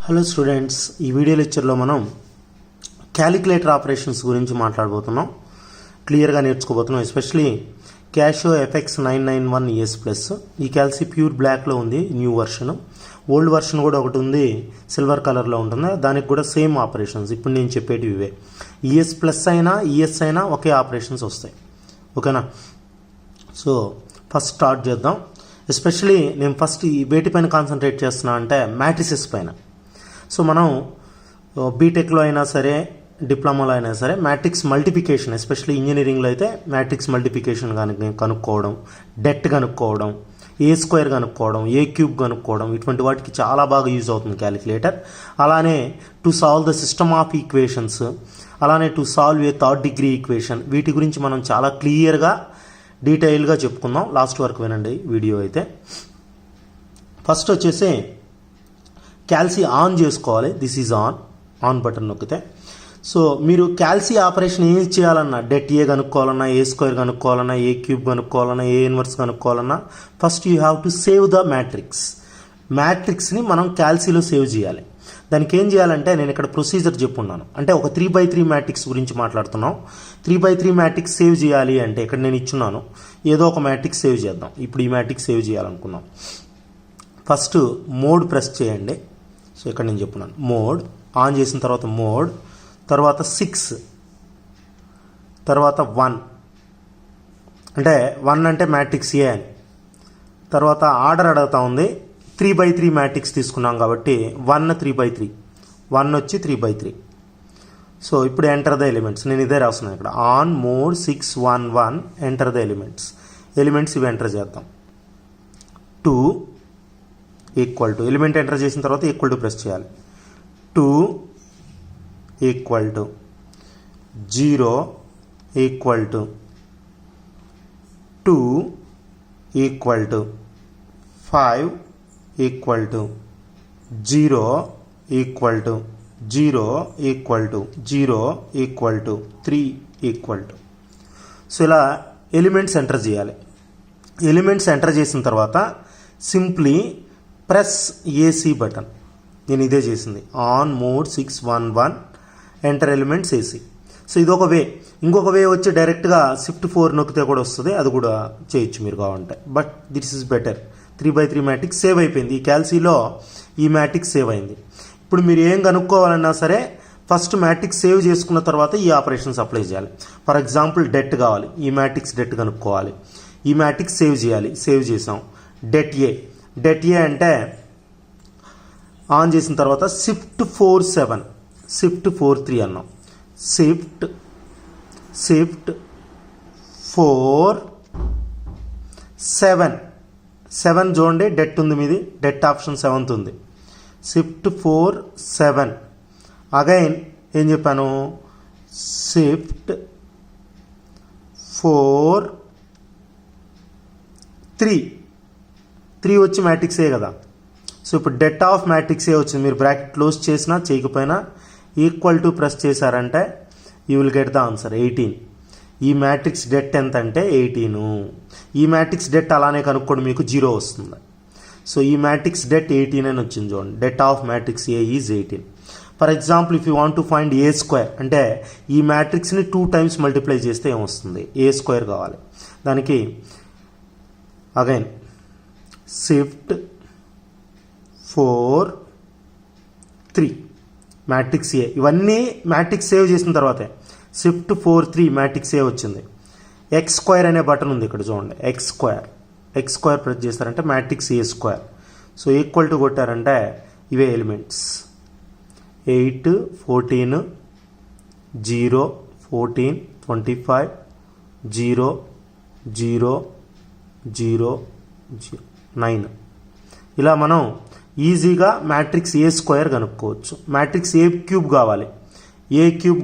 Hello students, ఈ video లెక్చర్లో మనం క్యాలిక్యులేటర్ ఆపరేషన్స్ గురించి మాట్లాడబోతున్నాం. క్లియర్గా నేర్చుకోబోతున్నాం. Especially Casio FX 991ES plus. ఈ క్యాల్సీ ప్యూర్ బ్లాక్లో ఉంది, న్యూ వర్షన్. ఓల్డ్ వర్షన్ కూడా ఒకటి ఉంది, సిల్వర్ కలర్లో ఉంటుంది. దానికి కూడా సేమ్ ఆపరేషన్స్ ఇప్పుడు నేను చెప్పేటివి ఇవే. ఈఎస్ ప్లస్ అయినా ఈఎస్ అయినా ఒకే ఆపరేషన్స్ వస్తాయి. ఓకేనా? సో ఫస్ట్ స్టార్ట్ చేద్దాం. ఎస్పెషలీ నేను ఫస్ట్ ఈ వేటిపైన కాన్సన్ట్రేట్ చేస్తున్నా అంటే మ్యాట్రిసెస్ పైన. సో మనం బీటెక్లో అయినా సరే, డిప్లొమాలో అయినా సరే మ్యాట్రిక్స్ మల్టిప్లికేషన్, ఎస్పెషల్లీ ఇంజనీరింగ్లో అయితే మ్యాట్రిక్స్ మల్టిప్లికేషన్ కనుక్కోవడం, డెట్ కనుక్కోవడం, ఏ స్క్వేర్ కనుక్కోవడం, ఏ క్యూబ్ కనుక్కోవడం, ఇటువంటి వాటికి చాలా బాగా యూజ్ అవుతుంది క్యాలిక్యులేటర్. అలానే to solve the system of equations, అలానే to solve a third degree equation, వీటి గురించి మనం చాలా క్లియర్గా డీటెయిల్గా చెప్పుకుందాం. లాస్ట్ వరకు వినండి వీడియో అయితే. ఫస్ట్ వచ్చేసి క్యాల్సీ ఆన్ చేసుకోవాలి. దిస్ ఈజ్ ఆన్ బటన్ నొక్కితే. సో మీరు క్యాల్సీ ఆపరేషన్ ఏం చేయాలన్నా, డెట్ ఏ కనుక్కోవాలన్నా, ఏ స్క్వేర్ కనుక్కోవాలన్నా, ఏ క్యూబ్ కనుక్కోవాలన్నా, ఏ ఇన్వర్స్ కనుక్కోవాలన్నా first you have to save the మ్యాట్రిక్స్ని మనం క్యాల్సీలో సేవ్ చేయాలి. దానికి ఏం చేయాలంటే నేను ఇక్కడ ప్రొసీజర్ చెప్పున్నాను. అంటే ఒక 3x3 మ్యాట్రిక్స్ గురించి మాట్లాడుతున్నాం. 3x3 మ్యాట్రిక్స్ సేవ్ చేయాలి అంటే ఇక్కడ నేను ఇచ్చున్నాను, ఏదో ఒక మ్యాట్రిక్స్ సేవ్ చేద్దాం. ఇప్పుడు ఈ మ్యాట్రిక్స్ సేవ్ చేయాలనుకున్నాం. ఫస్ట్ మోడ్ ప్రెస్ చేయండి. సో ఇక్కడ నేను చెప్పున్నాను మోడ్ ఆన్ చేసిన తర్వాత మోడ్, తర్వాత 6, తర్వాత 1, అంటే 1 అంటే మ్యాట్రిక్స్ ఏ అని. తర్వాత ఆర్డర్ అడుగుతా ఉంది. 3x3 మ్యాట్రిక్స్ తీసుకున్నాం కాబట్టి 1 3x3, 1 వచ్చి 3x3. సో ఇప్పుడు ఎంటర్ ద ఎలిమెంట్స్. నేను ఇదే రాస్తున్నాను ఇక్కడ. On mode 6 1 1 enter the elements ఇవి ఎంటర్ చేద్దాం. 2 ఈక్వల్ టు, ఎలిమెంట్ ఎంటర్ చేసిన తర్వాత ఈక్వల్ టు ప్రెస్ చేయాలి. 2 equal to 0 equal to 2 equal to 5 equal to 0 equal to 0 equal to 0 equal to 3 equal to. So ఇలా ఎలిమెంట్స్ ఎంటర్ చేయాలి. Elements enter చేసిన తర్వాత simply press AC button. నేను ఇదే చేసింది. On mode 6 1 1 enter elements AC. So ఇదొక వే. ఇంకొక వే వచ్చి డైరెక్ట్గా షిఫ్ట్ 4 నొక్కితే కూడా వస్తుంది, అది కూడా చేయొచ్చు మీరు కావాలంటే. But this is better. 3x3 matrix save అయిపోయింది. ఈ క్యాల్సీలో ఈ మ్యాట్రిక్స్ సేవ్ అయింది. ఇప్పుడు మీరు ఏం కనుక్కోవాలన్నా సరే ఫస్ట్ మ్యాట్రిక్స్ సేవ్ చేసుకున్న తర్వాత ఈ ఆపరేషన్స్ అప్లై చేయాలి. ఫర్ ఎగ్జాంపుల్ డెట్ కావాలి, ఈ మ్యాట్రిక్స్ డెట్ కనుక్కోవాలి. ఈ మ్యాట్రిక్స్ సేవ్ చేయాలి. సేవ్ చేసాం. డెట్ ఏ అంటే ఆన్ చేసిన తర్వాత షిఫ్ట్ 4 7, షిఫ్ట్ 4 3 అన్నాం. షిఫ్ట్ 4 7 చూడండి, డెట్ ఉంది మీది, డెట్ ఆప్షన్ 7th ఉంది. షిఫ్ట్ 4 7 అగైన్ ఏం చెప్పాను, షిఫ్ట్ 4 3 వచ్చి మ్యాట్రిక్స్ ఏ కదా. సో ఇప్పుడు డెట్ ఆఫ్ మ్యాట్రిక్స్ ఏ వచ్చింది. మీరు బ్రాకెట్ క్లోజ్ చేసినా చేయకపోయినా ఈక్వల్ టు ప్రెస్ చేశారంటే you will get the answer 18. ఈ మ్యాట్రిక్స్ డెట్ ఎంత అంటే 18. ఈ మ్యాట్రిక్స్ డెట్ అలానే కనుక్కోండి, మీకు 0 వస్తుంది. సో ఈ మ్యాట్రిక్స్ డెట్ 18 అని వచ్చింది చూడండి. Det of matrix A is 18. For example if you want to find a square అంటే ఈ మ్యాట్రిక్స్ని 2 times మల్టిప్లై చేస్తే ఏమొస్తుంది, ఏ స్క్వేర్ కావాలి. దానికి అగైన్ షిఫ్ట్ 4 3 మ్యాట్రిక్స్ ఏ. ఇవన్నీ మ్యాట్రిక్స్ సేవ్ చేసిన తర్వాతే షిఫ్ట్ 4 3 మ్యాట్రిక్స్ ఏ వచ్చింది. ఎక్స్ స్క్వేర్ అనే బటన్ ఉంది ఇక్కడ చూడండి. ఎక్స్ స్క్వేర్ ప్రెస్ చేస్తారంటే matrix A square. So equal to కొట్టారంటే ఇవే ఎలిమెంట్స్ 8 14 0 14 25 0 0 0 9. ఇలా మనం ఈజీగా మ్యాట్రిక్స్ ఏ స్క్వేర్ కనుక్కోవచ్చు. మ్యాట్రిక్స్ ఏ క్యూబ్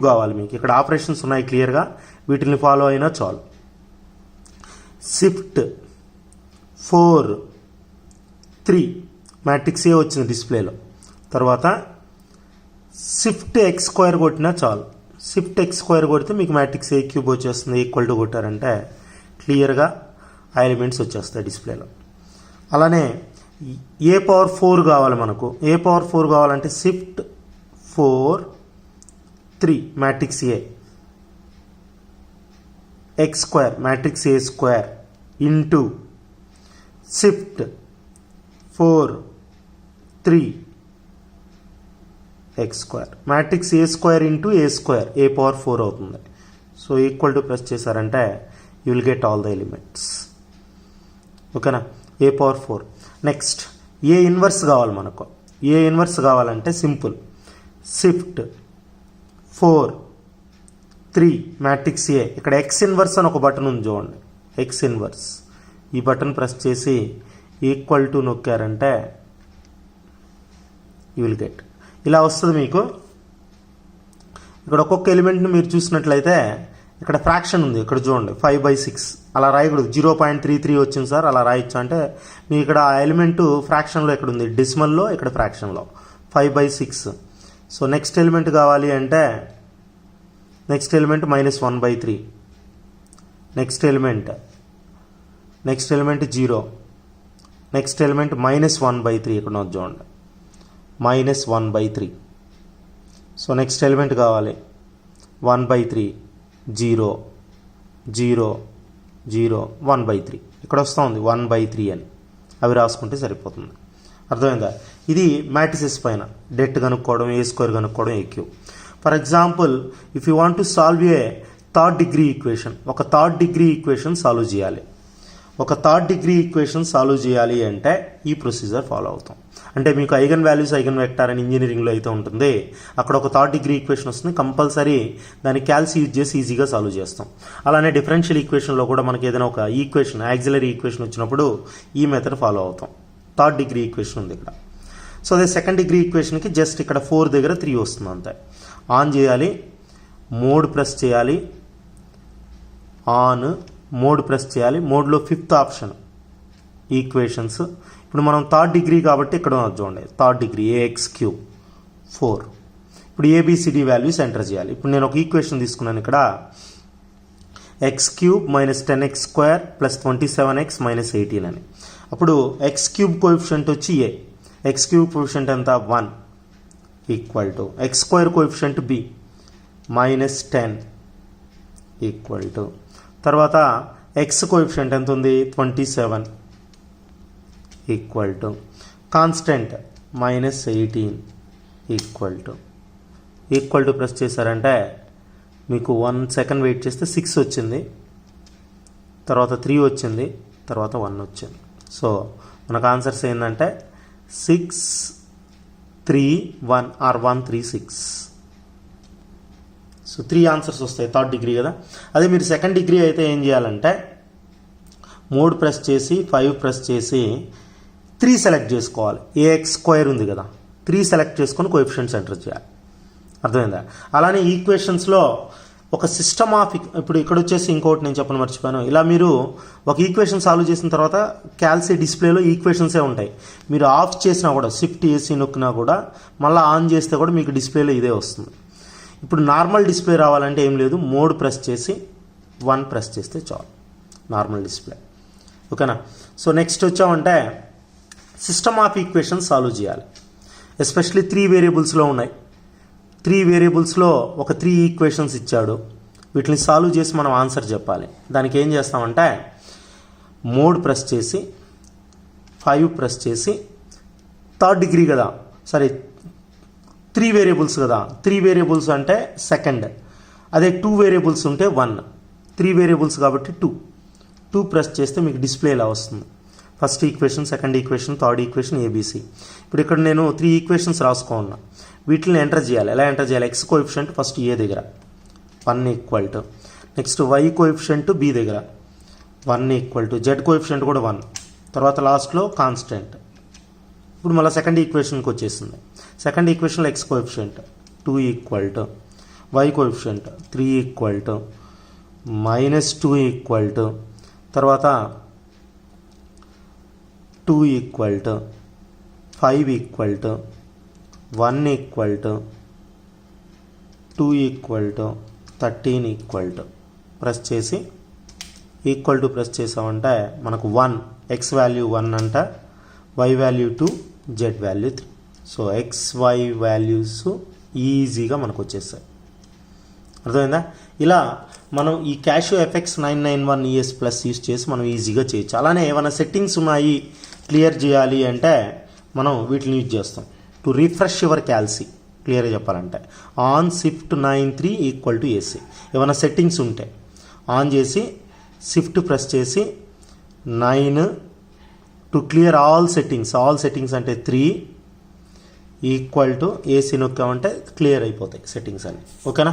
కావాలి, మీకు ఇక్కడ ఆపరేషన్స్ ఉన్నాయి క్లియర్గా, వీటిని ఫాలో అయినా చాలు. షిఫ్ట్ 4 3 మ్యాట్రిక్స్ ఏ వచ్చింది డిస్ప్లేలో. తర్వాత షిఫ్ట్ ఎక్స్ స్క్వేర్ కొట్టినా చాలు. షిఫ్ట్ ఎక్స్ స్క్వేర్ కొడితే మీకు మ్యాట్రిక్స్ ఏ క్యూబ్ వచ్చేస్తుంది. ఈక్వల్ టు కొట్టారంటే క్లియర్గా ఆ ఎలిమెంట్స్ వచ్చేస్తాయి డిస్ప్లేలో. అలానే ఏ పవర్ 4 కావాలి మనకు. ఏ పవర్ 4 కావాలంటే shift 4 3 matrix A X square matrix A square into shift 4 3 X square matrix A square into A square A power 4 అవుతుంది. సో ఈక్వల్ టు ప్రెస్ చేశారంటే you will get all the elements. ఓకేనా, ఏ power 4. Next ఏ inverse కావాలి మనకు. ఏ inverse కావాలంటే simple, shift 4 3 matrix ఏ. ఇక్కడ X inverse అని ఒక button ఉంది చూడండి, ఎక్స్ ఇన్వర్స్. ఈ బటన్ ప్రెస్ చేసి ఈక్వల్ టు నొక్కారంటే యూ విల్ గెట్ ఇలా వస్తుంది మీకు. ఇక్కడ ఒక్కొక్క ఎలిమెంట్ని మీరు చూసినట్లయితే ఇక్కడ ఫ్రాక్షన్ ఉంది, ఇక్కడ చూడండి 5/6 అలా రాయకూడదు. 0.33 వచ్చింది సార్ అలా రాయొచ్చు అంటే మీకు ఇక్కడ ఆ ఎలిమెంట్ ఫ్రాక్షన్లో ఇక్కడ ఉంది, డెసిమల్లో ఇక్కడ ఫ్రాక్షన్లో 5/6. సో నెక్స్ట్ ఎలిమెంట్ కావాలి అంటే next element -1/3, next element 0, next element -1/3 ఇక్కడ చూడండి -1/3. సో నెక్స్ట్ ఎలిమెంట్ కావాలి 1/3 0 0 0 1/3 ఇక్కడ వస్తూ ఉంది 1/3 అని. అవి రాసుకుంటే సరిపోతుంది. అర్థమైందా? ఇది మ్యాట్రిసెస్ పైన డెట్ కనుక్కోవడం, ఏ స్క్వేర్ కనుక్కోవడం, ఏ క్యూ. For example if you want to solve a third degree equation, ఒక థర్డ్ డిగ్రీ ఈక్వేషన్ సాల్వ్ చేయాలి. ఒక థర్డ్ డిగ్రీ ఈక్వేషన్ సాల్వ్ చేయాలి అంటే ఈ ప్రొసీజర్ ఫాలో అవుతాం. అంటే మీకు ఐగన్ వాల్యూస్ ఐగన్ వెక్టార్ అని ఇంజనీరింగ్లో అయితే ఉంటుంది, అక్కడ ఒక థర్డ్ డిగ్రీ ఈక్వేషన్ వస్తుంది, కంపల్సరీ దాన్ని క్యాల్సి యూజ్ చేసి ఈజీగా సాల్వ్ చేస్తాం. అలానే డిఫరెన్షియల్ ఈక్వేషన్లో కూడా మనకి ఏదైనా ఒక ఈక్వేషన్ యాక్సిలరీ ఈక్వేషన్ వచ్చినప్పుడు ఈ మెథడ్ ఫాలో అవుతాం. థర్డ్ డిగ్రీ ఈక్వేషన్ ఉంది ఇక్కడ. సో అదే సెకండ్ డిగ్రీ ఈక్వేషన్కి జస్ట్ ఇక్కడ 4 దగ్గర 3 వస్తుంది అంతే. ఆన్ చేయాలి, మోడ్ ప్రెస్ చేయాలి, ఆన్ మోడ్ ప్రెస్ చేయాలి. మోడ్లో 5th ఆప్షన్ ఈక్వేషన్స్. ఇప్పుడు మనం థర్డ్ డిగ్రీ కాబట్టి ఇక్కడ చూడండి థర్డ్ డిగ్రీ AX³ 4. ఇప్పుడు ABCD వాల్యూస్ ఎంటర్ చేయాలి. ఇప్పుడు నేను ఒక ఈక్వేషన్ తీసుకున్నాను ఇక్కడ x³ - 10x² + 27x - 18 అని. అప్పుడు x³ కోఎఫిషియంట్ వచ్చి a, x³ కోఎఫిషియంట్ ఎంత 1 equal to x² coefficient b -10 equal to తర్వాత x కోఎఫిషియంట్ ఎంత ఉంది 27 equal to constant -18 equal to press చేశారంటే మీకు 1 సెకండ్ వెయిట్ చేస్తే 6 వచ్చింది, తర్వాత 3 వచ్చింది, తర్వాత 1 వచ్చింది. సో మనకు ఆన్సర్స్ ఏంటంటే 6 3 1 ఆర్ 1 3 6. సో 3 ఆన్సర్స్ వస్తాయి థర్డ్ డిగ్రీ కదా. అదే మీరు సెకండ్ డిగ్రీ అయితే ఏం చేయాలంటే మోడ్ ప్రెస్ చేసి 5 ప్రెస్ చేసి 3 సెలెక్ట్ చేసుకోవాలి. AX² ఉంది కదా, 3 సెలెక్ట్ చేసుకొని కోఎఫిషియంట్స్ ఎంటర్ చేయాలి. అర్థమైందా? అలానే ఈక్వేషన్స్లో ఒక సిస్టమ్ ఆఫ్ ఇప్పుడు ఇక్కడ వచ్చేసి ఇంకోటి నేను చెప్పను మర్చిపోయాను. ఇలా మీరు ఒక ఈక్వేషన్ సాల్వ్ చేసిన తర్వాత క్యాల్సీ డిస్ప్లేలో ఈక్వేషన్సే ఉంటాయి. మీరు ఆఫ్ చేసినా కూడా షిఫ్ట్ AC నొక్కినా కూడా మళ్ళీ ఆన్ చేస్తే కూడా మీకు డిస్ప్లేలో ఇదే వస్తుంది. ఇప్పుడు నార్మల్ డిస్ప్లే రావాలంటే ఏం లేదు, మోడ్ ప్రెస్ చేసి 1 ప్రెస్ చేస్తే చాలు, నార్మల్ డిస్ప్లే. ఓకేనా? సో నెక్స్ట్ వచ్చామంటే సిస్టమ్ ఆఫ్ ఈక్వేషన్స్ సాల్వ్ చేయాలి. ఎస్పెషలీ 3 వేరియబుల్స్లో ఉన్నాయి. 3 వేరియబుల్స్లో ఒక 3 ఈక్వేషన్స్ ఇచ్చాడు, వీటిని సాల్వ్ చేసి మనం ఆన్సర్ చెప్పాలి. దానికి ఏం చేస్తామంటే మోడ్ ప్రెస్ చేసి 5 ప్రెస్ చేసి థర్డ్ డిగ్రీ కదా, సరే 3 వేరియబుల్స్ కదా, 3 వేరియబుల్స్ అంటే సెకండ్, అదే 2 వేరియబుల్స్ ఉంటే 1, 3 వేరియబుల్స్ కాబట్టి 2 ప్రెస్ చేస్తే మీకు డిస్ప్లే ఇలా వస్తుంది. First equation, second equation, third equation, ABC. ఇప్పుడు ఇక్కడ నేను 3 ఈక్వేషన్స్ రాసుకున్నా, వీటిని ఎంటర్ చేయాలి. ఎలా ఎంటర్ చేయాలి? X కోఎఫిషియంట్ ఫస్ట్ A దగ్గర 1 equal to, next Y coefficient B దగ్గర 1 ఈక్వల్ టు, Z కోఎఫిషియంట్ కూడా 1, తర్వాత లాస్ట్లో కాన్స్టెంట్. ఇప్పుడు మళ్ళీ సెకండ్ ఈక్వేషన్కి వచ్చేసింది. సెకండ్ ఈక్వేషన్లో X coefficient 2 equal to, Y coefficient 3 equal to, -2 equal to, తర్వాత 2 equal to, 5 equal to, 1 equal to, 2 equal to, 13 equal to press చేసి ఈక్వల్ టు ప్రెస్ చేసామంటే మనకు 1 X వాల్యూ 1 అంట, Y value 2 Z value 3. So X Y values ఈజీగా మనకు వచ్చేస్తాయి. అర్థమైందా? ఇలా మనం ఈ Casio FX 991 ES plus use చేసి మనం ఈజీగా చేయొచ్చు. అలానే ఏమైనా సెట్టింగ్స్ ఉన్నాయి క్లియర్ చేయాలి అంటే మనం వీటిని యూజ్ చేస్తాం. టు రిఫ్రెష్ యువర్ క్యాల్సీ క్లియర్గా చెప్పాలంటే on shift 93 equal to AC. ఏమైనా సెట్టింగ్స్ ఉంటే ఆన్ చేసి షిఫ్ట్ ప్రెస్ చేసి 9 టు క్లియర్ ఆల్ సెట్టింగ్స్ అంటే 3 ఈక్వల్ టు ఏసీ నొక్కామంటే క్లియర్ అయిపోతాయి సెట్టింగ్స్ అన్నీ. ఓకేనా?